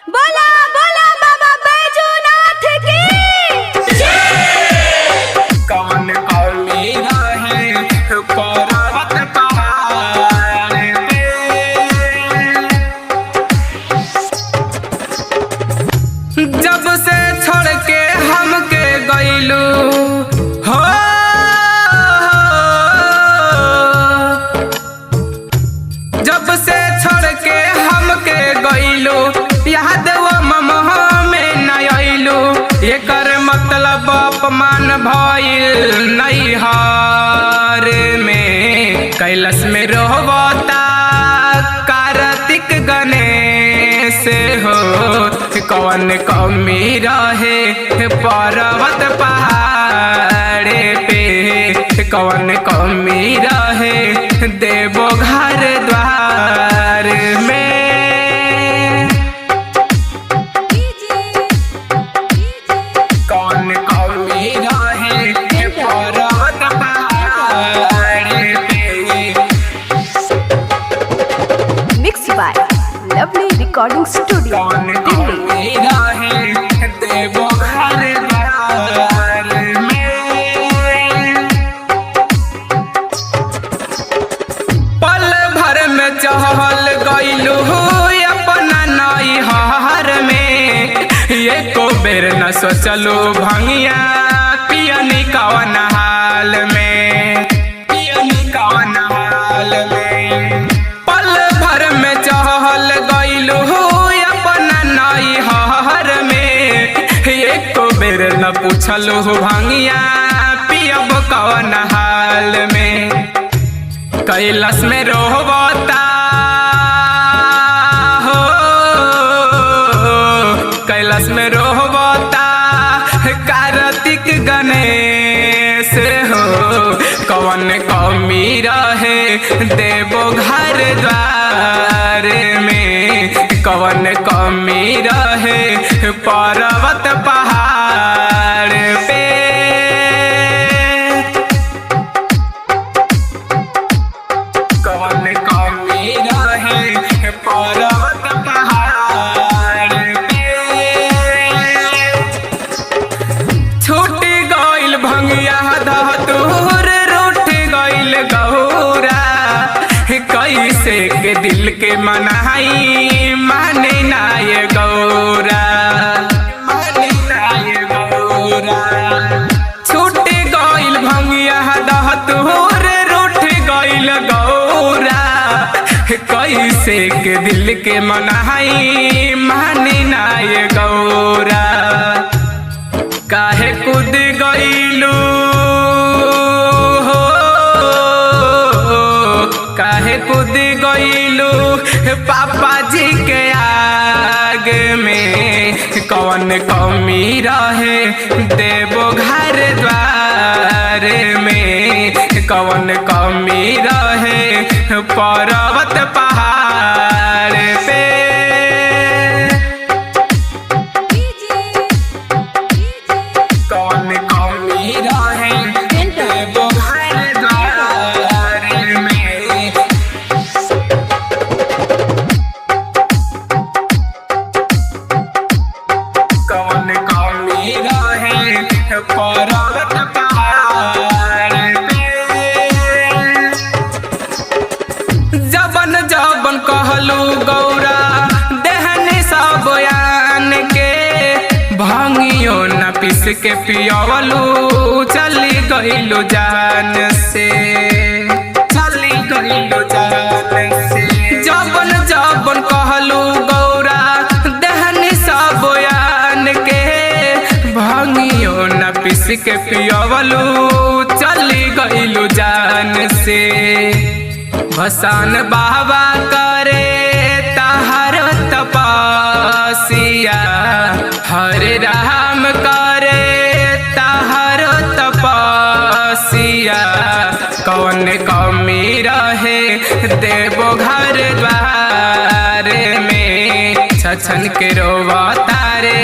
बोला बोला बाबा बैजूनाथ की कौन कौमी रहे पर्वत पहाड़ पे। जब से छोड़ के हमके गइलू हो, जब से छोड़ के हमके गइलू याद वो ममह में न अइलू। एकर मतलब अपमान भइल नैहर में। कैलाश में रोहबता कार्तिक गणेश हो। कौन कौमी रहे पर्वत पहाड़ पे। कौन कौमी रहे देवो घर द्वार में। कौन कौमी रहे पर्वत पहाड़ पे। Mix by lovely recording studio कौन कौमी रहे देवो घर द्वार में। पल भर में चहल गइलू अपना नैहर में। एको बेर न सोचलू भंगिया पियनी कवन हाल में। पियनी कवन हाल में। पल भर में चहल गइलू अपना नैहर में। एको बेर न पूछलू भंगिया पियब कवन हाल में। कैलाश में रोहबता हो, कैलाश में रोहबता कार्तिक गणेश हो। कौन कौमी रहे देवो घर द्वार में। कौन कौमी रहे पर्वत पहाड़ पे। कौन कौमी रहे पर्वत पहाड़ पे। छूट गइल भंगिया धतूर रूठ गइल गौरा। कैसे के दिल के मनाई माने ना ये गौरा। माने ना ये गौरा। छूट गइल भंगिया धतूर रूठ गइल गौरा। कैसे के दिल के मनाई माने ना ये गौरा। काहे कूद गइलू हो, काहे कूद गइलू पापा जी के आग में। कौन कौमी रहे देवो घर द्वार में। कौन कौमी रहे पर्वत पहाड़ पे। कौन कौमी रहे देवो घर द्वार में। कौन कौमी रहे पर्वत पहाड़ पे। जबन जबन कहलू गौरा देहनी सब यान के। भांगियो न पीस के पियवलू चली गइलू जान से। चली गइलू जान से। जबन जबन कहलू गौरा देहनी सब यान के। भांगियो न पीस के पियवलू चली गइलू जान से। भसान बाबा करे तहर तपस्या। हरे राम करे तहर तपस्या। कौन कौमी रहे देवो घर द्वार में। छछन के रोवा तारे